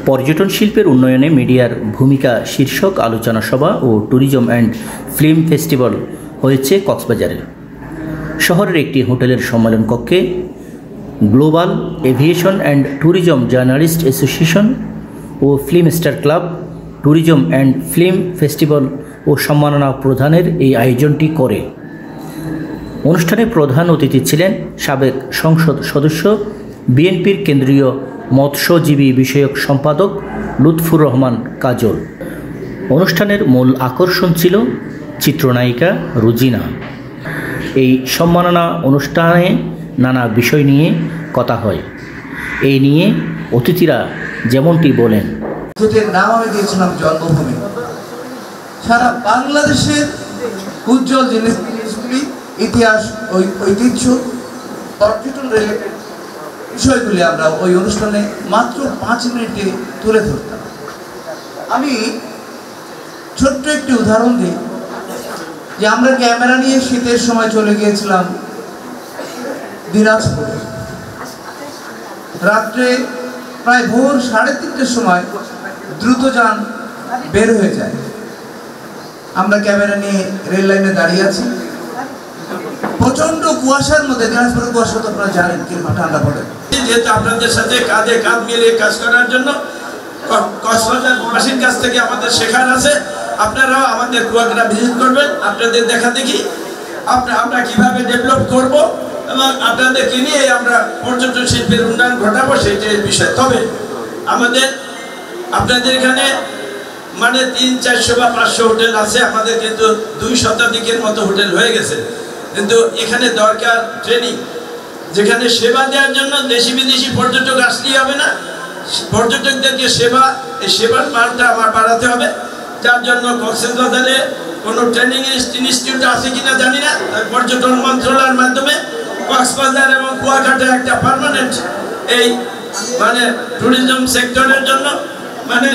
পর্যটন শিল্পের উন্নয়নে মিডিয়ার ভূমিকা শীর্ষক আলোচনা সভা ও ট্যুরিজম অ্যান্ড ফিল্ম ফেস্টিভ্যাল হয়েছে কক্সবাজারে। শহরের একটি হোটেলের সম্মেলন কক্ষে global aviation and tourism journalist association ও film star club tourism and film festival ও সম্মাননা প্রদানের এই আয়োজনটি করে। অনুষ্ঠানে প্রধান অতিথি ছিলেন সাবেক সংসদ সদস্য, বিএনপির কেন্দ্রীয় মৎস্যজীবী বিষয়ক সম্পাদক লুৎফুর রহমান কাজল। অনুষ্ঠানের মূল আকর্ষণ ছিল চিত্রনায়িকা রুজিনা। এই সম্মাননা অনুষ্ঠানে নানা বিষয় নিয়ে কথা হয়। এই নিয়ে অতিথিরা যেমনটি বলেন, নাম আমি দিয়েছিলাম জন্মভূমি। সারা বাংলাদেশের উজ্জ্বল জিনিসগুলি, ইতিহাস, ঐতিহ্য, পর্যটন রিলেটেড বিষয়গুলি আমরা ওই অনুষ্ঠানে মাত্র 5 মিনিটে তুলে ধরতাম। আমি ছোট্ট একটি উদাহরণ দিই যে আমরা ক্যামেরা নিয়ে শীতের সময় চলে গিয়েছিলাম দিনাজপুরে। রাত্রে প্রায় ভোর 3:30টার সময় দ্রুতযান বের হয়ে যায়। আমরা ক্যামেরা নিয়ে রেল লাইনে দাঁড়িয়ে আছি। প্রচন্ড কুয়াশার মধ্যে, দিনাজপুরের কুয়াশা তো আপনারা জানেন কিরকম ঠান্ডা পড়ে। যেহেতু আপনাদের সাথে কাঁধে কাঁধ মিলিয়ে কাজ করার জন্য কক্সবাজারবাসীর কাছ থেকে আমাদের শেখার আছে। আপনারাও আমাদের কুয়াকাটা ভিজিট করবেন, আপনাদের দেখা দেখি আমরা কিভাবে ডেভেলপ করব এবং আপনাদেরকে নিয়ে আমরা পর্যটন শিল্পের উন্নয়ন ঘটাবো, সেইটাই বিষয়। তবে আপনাদের এখানে মানে 300-400 বা 500 হোটেল আছে, আমাদের কিন্তু 2 শতাধিকের মতো হোটেল হয়ে গেছে। কিন্তু এখানে দরকার ট্রেনিং, যেখানে সেবা দেওয়ার জন্য দেশি বিদেশি পর্যটক আসলেই হবে না, পর্যটকদেরকে এই সেবার মানটা আমার বাড়াতে হবে। যার জন্য কক্সবাজারে কোনো ট্রেনিং ইনস্টিটিউট আছে কিনা জানি না, পর্যটন মন্ত্রণালয়ের মাধ্যমে কক্সবাজার এবং কুয়াকাটা একটা পার্মানেন্ট এই মানে ট্যুরিজম সেক্টরের জন্য মানে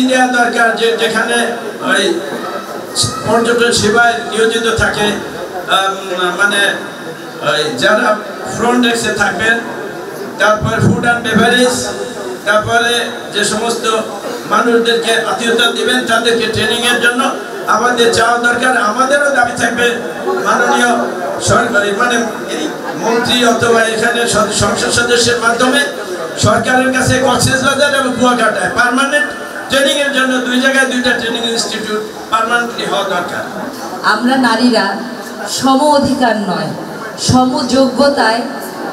দেওয়া দরকার, যেখানে ওই পর্যটন সেবায় নিয়োজিত থাকে মানে যারা ফ্রন্ট ডেস্কে থাকবেন, তারপর ফুড অ্যান্ড বেভারেজ, তারপরে যে সমস্ত মানুষদেরকে আতিথ্য দিবেন তাদেরকে ট্রেনিংয়ের জন্য আমাদের চাওয়া দরকার। আমাদেরও দাবি থাকবে মাননীয় সরকারি মানে মন্ত্রী অথবা এখানে সংসদ সদস্যের মাধ্যমে সরকারের কাছে কক্সবাজার এবং কুয়াকাটায় পার্মানেন্ট ট্রেনিংয়ের জন্য 2 জায়গায় 2টা ট্রেনিং ইনস্টিটিউট পার্মানেন্টলি হওয়া দরকার। আমরা নারীরা সম অধিকার নয়, সমযোগ্যতায়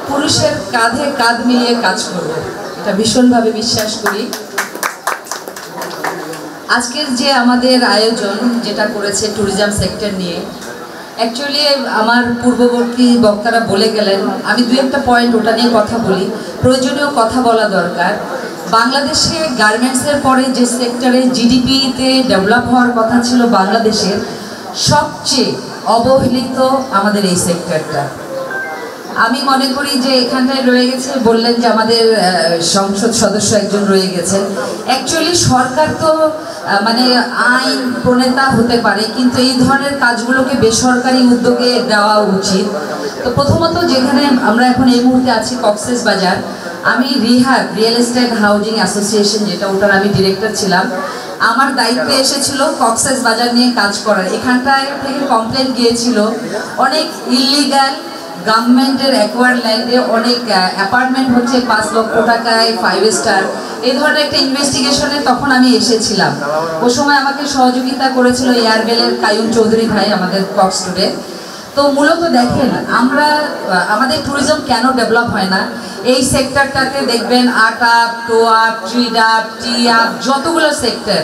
পুরুষের কাঁধে কাঁধ মিলিয়ে কাজ করব, এটা ভীষণভাবে বিশ্বাস করি। আজকের যে আমাদের আয়োজন যেটা করেছে ট্যুরিজম সেক্টর নিয়ে, অ্যাকচুয়ালি আমার পূর্ববর্তী বক্তারা বলে গেলেন, আমি 2-1টা পয়েন্ট ওটা নিয়ে কথা বলি। প্রয়োজনীয় কথা বলা দরকার। বাংলাদেশে গার্মেন্টসের পরে যে সেক্টরে জিডিপিতে ডেভেলপ হওয়ার কথা ছিল বাংলাদেশের, সবচেয়ে অবহেলিত আমাদের এই সেক্টরটা। আমি মনে করি যে এখানটায় রয়ে গেছে, বললেন যে আমাদের সংসদ সদস্য একজন রয়ে গেছেন। অ্যাকচুয়ালি সরকার তো মানে আইন প্রণেতা হতে পারে, কিন্তু এই ধরনের কাজগুলোকে বেসরকারি উদ্যোগে দেওয়া উচিত। তো প্রথমত যেখানে আমরা এখন এই মুহূর্তে আছি কক্সবাজার, আমি রিয়েল এস্টেট হাউজিং অ্যাসোসিয়েশন, যেটা ওটার আমি ডিরেক্টর ছিলাম। আমার দায়িত্বে এসেছিল কক্সবাজার নিয়ে কাজ করার। এখানটায় থেকে কমপ্লেন গিয়েছিল অনেক ইলিগাল গভর্নমেন্টের অ্যাকোয়ার্ড ল্যান্ডে অনেক অ্যাপার্টমেন্ট হচ্ছে 5 লক্ষ টাকায় 5 স্টার, এই ধরনের একটা ইনভেস্টিগেশনে তখন আমি এসেছিলাম। ওই সময় আমাকে সহযোগিতা করেছিল এয়ারবেলের কায়ুম চৌধুরী ভাই, আমাদের কক্স টুডে। তো মূলত দেখেন আমরা আমাদের ট্যুরিজম কেন ডেভেলপ হয় না, এই সেক্টরটাতে দেখবেন আর্ট আপ, টো আপ, ট্রিড আপ, টি আপ, যতগুলো সেক্টর।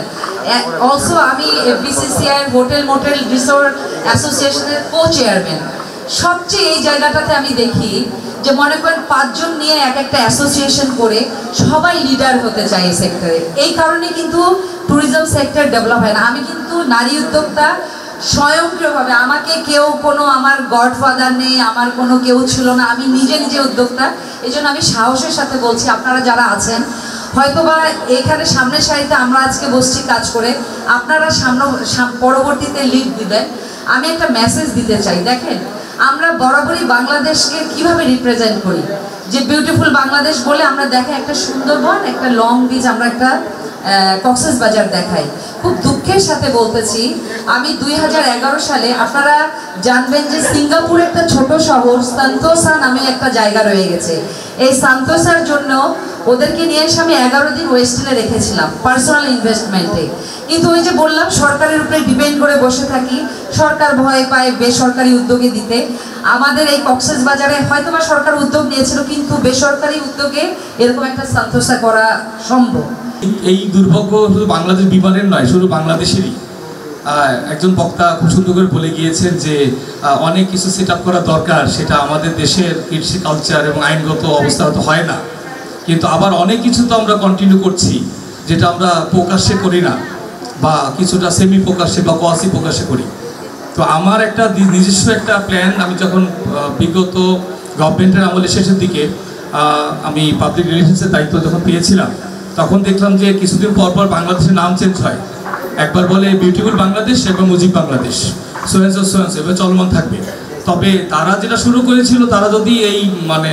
অলসো আমি বিসিসিআই হোটেল মোটেল রিসোর্ট অ্যাসোসিয়েশনের কো চেয়ারম্যান। সবচেয়ে এই জায়গাটাতে আমি দেখি যে মনে করেন 5 জন নিয়ে একটা অ্যাসোসিয়েশন করে সবাই লিডার হতে চায় এই সেক্টরে। এই কারণে কিন্তু ট্যুরিজম সেক্টর ডেভেলপ হয় না। আমি কিন্তু নারী উদ্যোক্তা, স্বয়ংক্রিয়ভাবে আমাকে কেউ কোনো আমার গডফাদার নেই, আমার কোনো কেউ ছিল না, আমি নিজে উদ্যোক্তা। এই জন্য আমি সাহসের সাথে বলছি, আপনারা যারা আছেন হয়তোবা এখানে সামনের সারিতে আমরা আজকে বসছি কাজ করে, আপনারা পরবর্তীতে লিড দিবেন। আমি একটা মেসেজ দিতে চাই। দেখেন আমরা বরাবরই বাংলাদেশকে কিভাবে রিপ্রেজেন্ট করি, যে বিউটিফুল বাংলাদেশ বলে আমরা দেখাই একটা সুন্দরবন, একটা লং বিচ, আমরা একটা কক্সবাজার দেখাই। খুব দুঃখের সাথে বলতেছি, আমি 2011 সালে, আপনারা জানবেন যে সিঙ্গাপুর একটা ছোট শহর সান্তোসা নামে একটা জায়গা রয়ে গেছে। এই সান্তোসার জন্য ওদেরকে নিয়ে এসে আমি 11 দিন ওয়েস্টার্নে রেখেছিলাম পার্সোনাল ইনভেস্টমেন্টে। কিন্তু ওই যে বললাম সরকারের উপরে ডিপেন্ড করে বসে থাকি, সরকার ভয় পায় বেসরকারি উদ্যোগে দিতে। আমাদের এই কক্সবাজারে হয়তো বা সরকার উদ্যোগ নিয়েছিল, কিন্তু বেসরকারি উদ্যোগে এরকম একটা সান্তোসা করা সম্ভব। এই দুর্ভাগ্য শুধু বাংলাদেশ বিমানের নয়, শুধু বাংলাদেশেরই। একজন বক্তা খুব সুন্দর করে বলে গিয়েছেন যে অনেক কিছু সেট আপ করা দরকার, সেটা আমাদের দেশের কৃষি কালচার এবং আইনগত অবস্থা হয়তো হয় না, কিন্তু আবার অনেক কিছু তো আমরা কন্টিনিউ করছি যেটা আমরা প্রকাশ্যে করি না, বা কিছুটা সেমি প্রকাশ্যে বা কোয়াসি প্রকাশ্যে করি। তো আমার একটা নিজস্ব একটা প্ল্যান, আমি যখন বিগত গভর্নমেন্টের আমলের শেষের দিকে আমি পাবলিক রিলেশনসের দায়িত্ব যখন পেয়েছিলাম, তখন দেখলাম যে কিছুদিন পর পর বাংলাদেশের নাম চেঞ্জ হয়। একবার বলে বিউটিফুল বাংলাদেশ, একবার মুজিব বাংলাদেশ, সোয়েন্স এবার চলমান থাকবে। তবে তারা যেটা শুরু করেছিল, তারা যদি এই মানে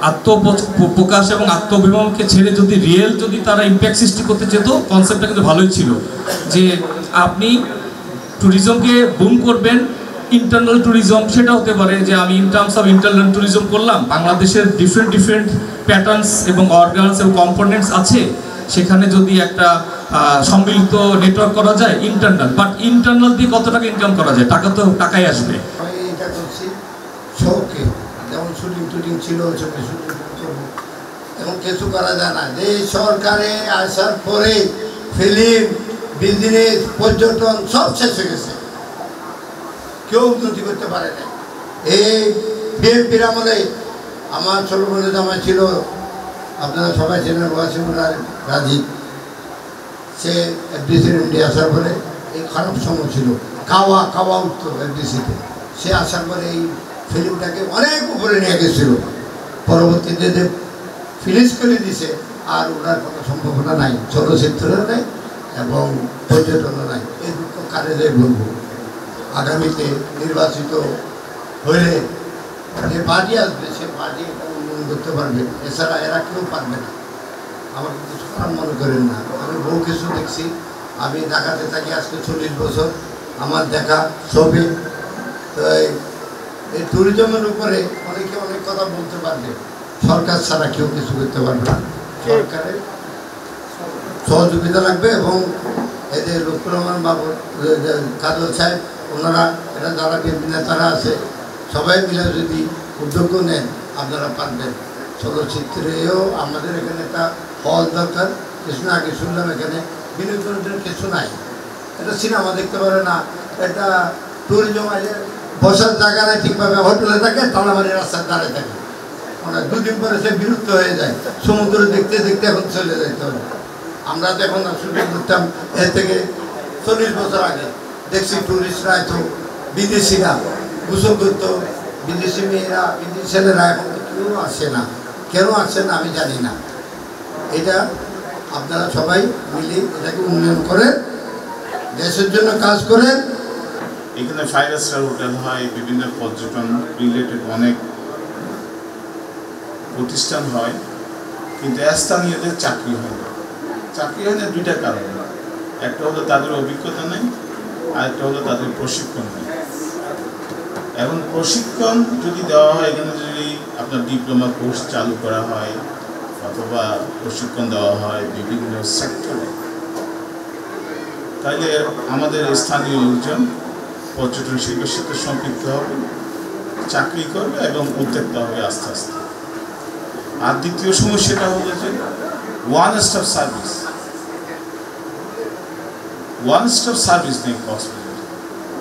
আত্মপ্রকাশ এবং আত্মবিমকে ছেড়ে যদি রিয়েল যদি তারা ইম্প্যাক্ট সৃষ্টি করতে চেত, কনসেপ্টটা কিন্তু ভালোই ছিল যে আপনি ট্যুরিজমকে বুম করবেন। ইন্টারনাল ট্যুরিজম সেটা হতে পারে যে আমি in terms of internal tourism করলাম, বাংলাদেশের ডিফারেন্ট প্যাটার্নস এবং অর্গানস এবং কম্পোনেন্টস আছে, সেখানে যদি একটা সম্মিলিত নেটওয়ার্ক করা যায় ইন্টারনাল, বাট ইন্টারনাল দিয়ে কত টাকা ইনকাম করা যায়, টাকা তো টাকাই আসবে। এটা করছি শোকে, যেমন শুটিং ছিল ওইসবে শুটিং করবো, এবং কিছু করা যায় না। যে সরকারে আসার পরে ফিল্ম, বিজনেস, পর্যটন সব শেষ হয়ে গেছে, কেউ উন্নতি করতে পারে না। এই বিএনপির আমলে আমার ছোটবেলা জামাই ছিল, আপনারা সবাই চেনেন, ওয়াসিমুল্লাহ রাজীব। সে এফডিসির এমডি আসার পরে এই খারাপ সময় ছিল, কাওয়া উঠতো এফডিসিতে। সে আসার পরে এই ফিল্মটাকে অনেক উপরে নিয়ে গেছিল, পরবর্তীতে যে ফিনিশ করে দিছে আর ওনার কোনো সম্ভাবনা নাই, চলচ্চিত্রের নাই এবং পর্যটনও নাই। এই দুটো কাজে বলবো আগামীতে নির্বাচিত হলে যে পার্টি আসবে সে পার্টি এটা উন্নয়ন করতে পারবে, এছাড়া এরা কেউ পারবে না। আমাকে কিছু খারাপ মনে করেন না, আমি বহু কিছু দেখছি। আমি ঢাকাতে থাকি আজকে 40 বছর, আমার দেখা সবই। তো এই ট্যুরিজমের উপরে অনেকে অনেক কথা বলতে পারবে, সরকার ছাড়া কেউ কিছু করতে পারবে না। সরকারের সহযোগিতা লাগবে, এবং এই যে লুৎফর রহমান বাবু, কাজল সাহেব, ওনারা, এটা যারা বিএনপি নেতারা আছে, সবাই মিলে যদি উদ্যোগ নেন আপনারা পারবেন। চলচ্চিত্রেও আমাদের এখানে একটা হল দরকার। কিছুদিন আগে শুনলাম এখানে বিনোদনের কিছু নাই, এটা সিনেমা দেখতে পারে না, এটা ট্যুরিজম আইলে বসার জায়গা নাই ঠিকভাবে, হোটেলে থাকে, তালামারি রাস্তার দাঁড়িয়ে থাকে, মানে দুদিন পরে সে বিরক্ত হয়ে যায়। সমুদ্র দেখতে দেখতে এখন চলে যাইতে হবে। আমরা তো এখন শুটিং করতাম এর থেকে 40 বছর আগে, দেখছি টুরিস্টরা এত, বিদেশিরা গোসল করতো, বিদেশি মেয়েরা, বিদেশি ছেলেরা, এখন কেউ আসে না। কেন আসে না আমি জানি না। এটা আপনারা সবাই মিলে এটাকে উন্নয়ন করেন, দেশের জন্য কাজ করেন। এখানে 5 স্টার হোটেল হয়, বিভিন্ন পর্যটন রিলেটেড অনেক প্রতিষ্ঠান হয়, কিন্তু স্থানীয়দের চাকরি হয় না। চাকরি হয় না দুইটা কারণে, একটা হলো তাদের অভিজ্ঞতা নেই, আরেকটা হলো তাদের প্রশিক্ষণ নেই। এখন প্রশিক্ষণ যদি দেওয়া হয়, এখানে যদি আপনার ডিপ্লোমা কোর্স চালু করা হয় অথবা প্রশিক্ষণ দেওয়া হয় বিভিন্ন সেক্টরে, তাহলে আমাদের স্থানীয় লোকজন পর্যটন শিল্পের সাথে সম্পৃক্ত হবে, চাকরি করবে এবং উদ্যোক্তা হবে আস্তে আস্তে। আর দ্বিতীয় সমস্যাটা হলো যে ওয়ান স্টপ সার্ভিস নেই কক্সবাজারে।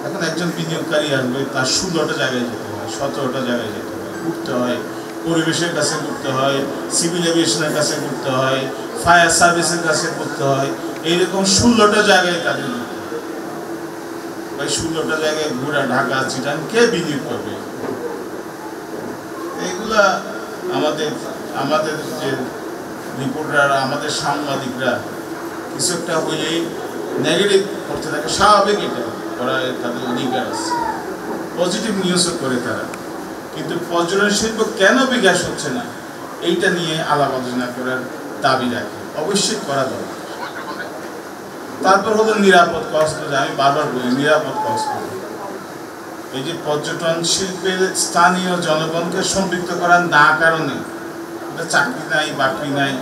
এখন একজন বিনিয়োগকারী আসবে, তার 16টা জায়গায় যেতে হয়, 17টা জায়গায় যেতে হয়, ঘুরতে হয়, পরিবেশের কাছে ঘুরতে হয়, সিভিল এভিয়েশনের কাছে ঘুরতে হয়, ফায়ার সার্ভিসের কাছে ঘুরতে হয়, এইরকম 16টা জায়গায় তাদের ঘুরতে হয়। ভাই 16টা জায়গায় ঘোরা, ঢাকা, চিটাং, কে বিনিয়োগ করবে? এইগুলা আমাদের যে রিপোর্টাররা, আমাদের সাংবাদিকরা কিছু একটা হইলেই নেগেটিভ করতে থাকে, স্বাভাবিক, এটা ওরা তাদের অধিকার আছে, পজিটিভ নিউজও করে তারা। কিন্তু পর্যটন শিল্প কেন বিকাশ হচ্ছে না? এইটা নিয়ে আলাপ আলোচনা করার দাবি রাখি, অবশ্যই করা দরকার। তারপর হলো নিরাপদ কক্সবাজার। আমি বারবার বলি নিরাপদ কক্সবাজার। এই যে পর্যটন শিল্পের স্থানীয় জনগণকে সম্পৃক্ত করার না কারণে চাকরি নাই, বাকরি নাই,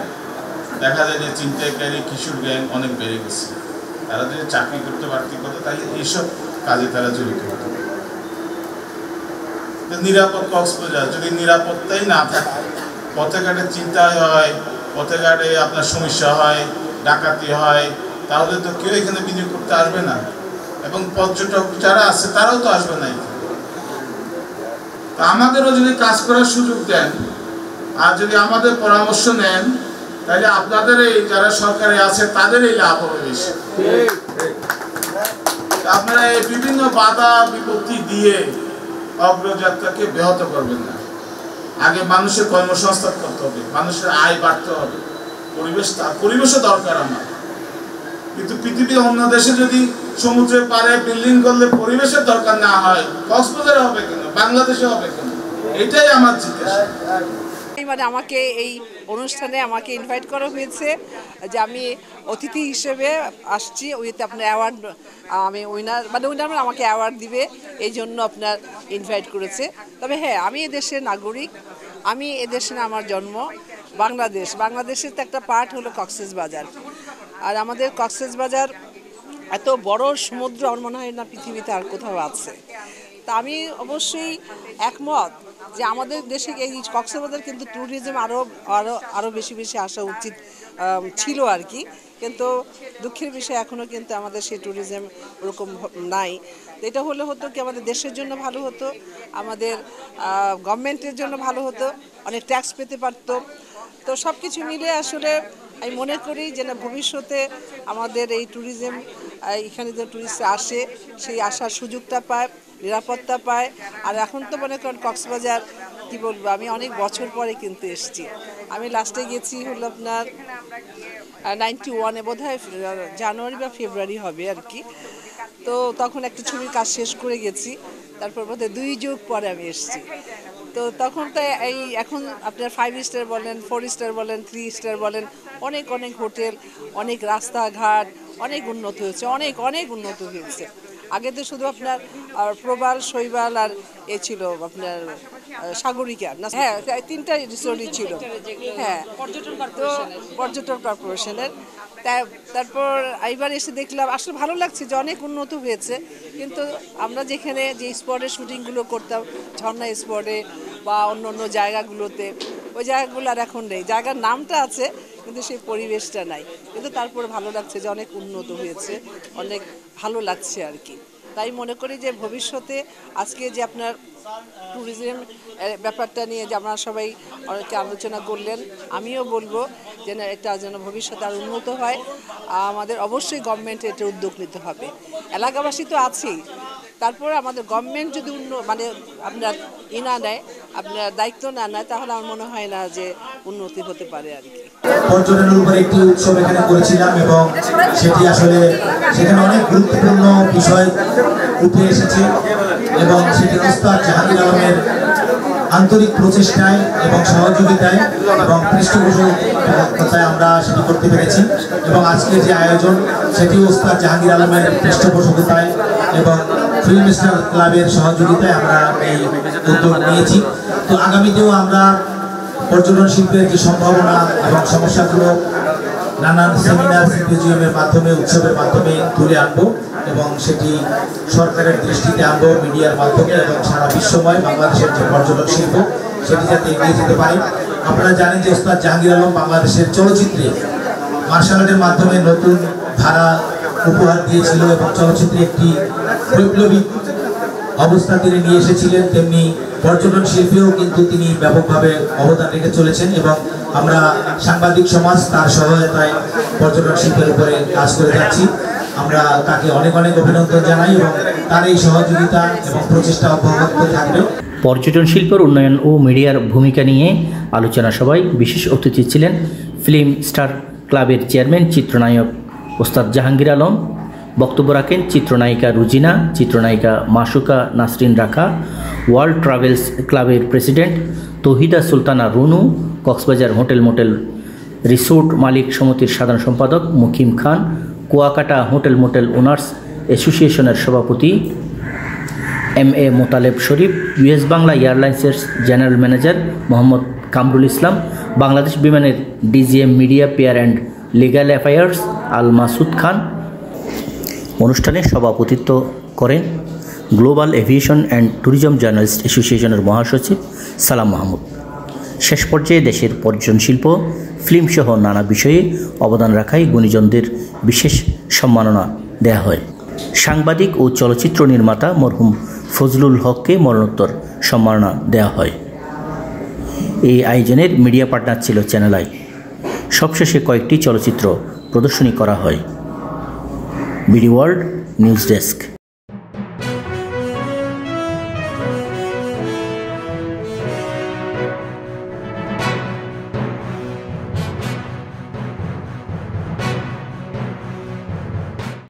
দেখা যায় যে ছিনতাইকারী কিশোর গ্যাং অনেক বেড়ে গেছে। তারা যদি চাকরি করতে পারতে কত, তাহলে এইসব কাজে তারা জড়িত হতো। নিরাপদ কক্সবাজার যদি নিরাপত্তাই না থাকে, পথে ঘাটে চিন্তায় হয়, পথে ঘাটে আপনার সমস্যা হয়, ডাকাতি হয়, তাহলে তো কেউ এখানে বিনিয়োগ করতে আসবে না, এবং পর্যটক যারা আছে তারাও তো আসবে না। আমাদেরও যদি কাজ করার সুযোগ দেন আর যদি আমাদের পরামর্শ নেন, তাহলে আপনাদের এই যারা সরকারে আছে তাদের এই লাভ হবে বেশি। আপনারা এই বিভিন্ন বাধা বিপত্তি দিয়ে অগ্রযাত্রাকে ব্যাহত করবেন না। আগে মানুষের কর্মসংস্থান করতে হবে, মানুষের আয় বাড়তে হবে, পরিবেশও দরকার আমার। কিন্তু পৃথিবীর অন্য দেশে যদি সমুদ্রের পাড়ে বিল্ডিং করলে পরিবেশের দরকার না হয়, কক্সবাজারে হবে কেন, বাংলাদেশে হবে কেন? এটাই আমার জিজ্ঞাসা। মানে আমাকে এই অনুষ্ঠানে আমাকে ইনভাইট করা হয়েছে যে আমি অতিথি হিসেবে আসছি, উইথ আপনার অ্যাওয়ার্ড, আমি উইনার আমাকে অ্যাওয়ার্ড দিবে, এই জন্য আপনার ইনভাইট করেছে। তবে হ্যাঁ, আমি এদেশের নাগরিক, আমি এদেশে আমার জন্ম, বাংলাদেশের তো একটা পার্ট হলো কক্সবাজার। আর আমাদের কক্সবাজার এত বড় সমুদ্র আমার মনে হয় না পৃথিবীতে আর কোথাও আছে। তা আমি অবশ্যই একমত যে আমাদের দেশে এই কক্সবাজার কিন্তু ট্যুরিজম আরও বেশি আসা উচিত ছিল আর কি। কিন্তু দুঃখের বিষয় এখনও কিন্তু আমাদের সেই ট্যুরিজম ওরকম নাই। এটা হতো কি আমাদের দেশের জন্য ভালো হতো, আমাদের গভর্নমেন্টের জন্য ভালো হতো, অনেক ট্যাক্স পেতে পারত। তো সব কিছু মিলে আসলে আমি মনে করি যে না, ভবিষ্যতে আমাদের এই ট্যুরিজম, এখানে যে ট্যুরিস্টরা আসে সেই আসার সুযোগটা পায়, নিরাপত্তা পায়। আর এখন তো মনে করেন কক্সবাজার কি বলবো, আমি অনেক বছর পরে কিন্তু এসেছি। আমি লাস্টে গেছি হলো আপনার 91-এ, বোধহয় জানুয়ারি বা ফেব্রুয়ারি হবে আর কি। তো তখন একটা ছবির কাজ শেষ করে গেছি, তারপর বোধহয় 2 যুগ পরে আমি এসেছি। তো তখন তো এই এখন আপনার 5 স্টার বলেন, 4 স্টার বলেন, 3 স্টার বলেন, অনেক হোটেল, অনেক রাস্তাঘাট অনেক উন্নত হয়েছে, অনেক উন্নত হয়েছে। আগে তো শুধু আপনার প্রবাল, শৈবাল আর এ ছিল আপনার সাগরিকা, হ্যাঁ 3টা রিসোর্টই ছিল, হ্যাঁ পর্যটন কর্পোরেশনের। তারপর এইবার এসে দেখলাম আসলে ভালো লাগছে যে অনেক উন্নত হয়েছে। কিন্তু আমরা যেখানে যে স্পটে শুটিংগুলো করতাম, ঝর্ণা স্পটে বা অন্য জায়গাগুলোতে, ওই জায়গাগুলো আর এখন নেই। জায়গার নামটা আছে কিন্তু সেই পরিবেশটা নাই। কিন্তু তারপরে ভালো লাগছে যে অনেক উন্নত হয়েছে, অনেক ভালো লাগছে আর কি। তাই মনে করি যে ভবিষ্যতে আজকে যে আপনার ট্যুরিজম ব্যাপারটা নিয়ে যে আমরা সবাই অনেকে আলোচনা করলেন, আমিও বলবো যে না, এটা যেন ভবিষ্যতে আর উন্নত হয়। আমাদের অবশ্যই গভর্নমেন্টের এটা উদ্যোগ নিতে হবে। এলাকাবাসী তো আছেই, তারপরে আমাদের গভর্নমেন্ট যদি মানে আপনার না নেয়, আপনার দায়িত্ব না নেয়, তাহলে আমার মনে হয় না যে উন্নতি হতে পারে আর কি। পর্যটনের উপরে একটি উৎসব এখানে করেছিলাম এবং সেটি আসলে সেখানে অনেক গুরুত্বপূর্ণ বিষয় উঠে এসেছে এবং সেটি ওস্তাদ জাহাঙ্গীর আলমের আন্তরিক প্রচেষ্টায় এবং সহযোগিতায় এবং পৃষ্ঠপোষকতায় আমরা সেটি করতে পেরেছি। এবং আজকের যে আয়োজন সেটি ওস্তাদ জাহাঙ্গীর আলমের পৃষ্ঠপোষকতায় এবং ফিল্ম স্টার ক্লাবের সহযোগিতায় আমরা এই উদ্যোগ নিয়েছি। তো আগামীতেও আমরা পর্যটন শিল্পের যে সম্ভাবনা এবং সমস্যাগুলো নানান সেমিনার, সিম্পোজিয়ামের মাধ্যমে, উৎসবের মাধ্যমে তুলে আনবো এবং সেটি সরকারের দৃষ্টিতে আনবো, মিডিয়ার মাধ্যমে, এবং সারা বিশ্বময় বাংলাদেশের যে পর্যটন শিল্প সেটি যাতে এগিয়ে যেতে পারে। আপনারা জানেন যে ওস্তাদ জাহাঙ্গীর আলম বাংলাদেশের চলচ্চিত্রে মার্শাল আর্টের মাধ্যমে নতুন ধারা উপহার দিয়েছিল এবং চলচ্চিত্রে একটি বৈপ্লবিক অবস্থা তিনি নিয়ে এসেছিলেন। তেমনি পর্যটন শিল্পেও কিন্তু তিনি ব্যাপকভাবে অবদান রেখে চলেছেন এবং আমরা সাংবাদিক সমাজ তার সহায়তায় পর্যটন শিল্পের উপরে কাজ করে যাচ্ছি। আমরা তাকে অনেক অভিনন্দন জানাই এবং তার এই সহযোগিতা এবং প্রচেষ্টা অব্যাহত থাকবে। পর্যটন শিল্পের উন্নয়ন ও মিডিয়ার ভূমিকা নিয়ে আলোচনা সভায় বিশেষ অতিথি ছিলেন ফিল্ম স্টার ক্লাবের চেয়ারম্যান চিত্রনায়ক ওস্তাদ জাহাঙ্গীর আলম। বক্তব্য রাখেন চিত্রনায়িকা রুজিনা, চিত্রনায়িকা মাসুকা নাসরিন রাখা, ওয়ার্ল্ড ট্রাভেলস ক্লাবের president Tahida Sultana Runu, Cox's Bazar hotel motel resort মালিক সমিতির সাধারণ সম্পাদক Mukim Khan, Kuakata hotel motel owners অ্যাসোসিয়েশনের সভাপতি MA মোতালেব শরীফ, US বাংলা এয়ারলাইন্সের জেনারেল ম্যানেজার মোহাম্মদ কামরুল ইসলাম, বাংলাদেশ বিমানের DGM media pair and legal affairs Al Masud Khan. অনুষ্ঠানে সভাপতিত্ব করেন global aviation and tourism journalist অ্যাসোসিয়েশনের মহাসচিব সালাম মাহমুদ। শেষ পর্যায়ে দেশের পর্যটন শিল্প, ফিল্মসহ নানা বিষয়ে অবদান রাখায় গুণীজনদের বিশেষ সম্মাননা দেয়া হয়। সাংবাদিক ও চলচ্চিত্র নির্মাতা মরহুম ফজলুল হককে মরণোত্তর সম্মাননা দেওয়া হয়। এই আয়োজনের মিডিয়া পার্টনার ছিল চ্যানেল আই। সবশেষে কয়েকটি চলচ্চিত্র প্রদর্শনী করা হয়। BD world news desk.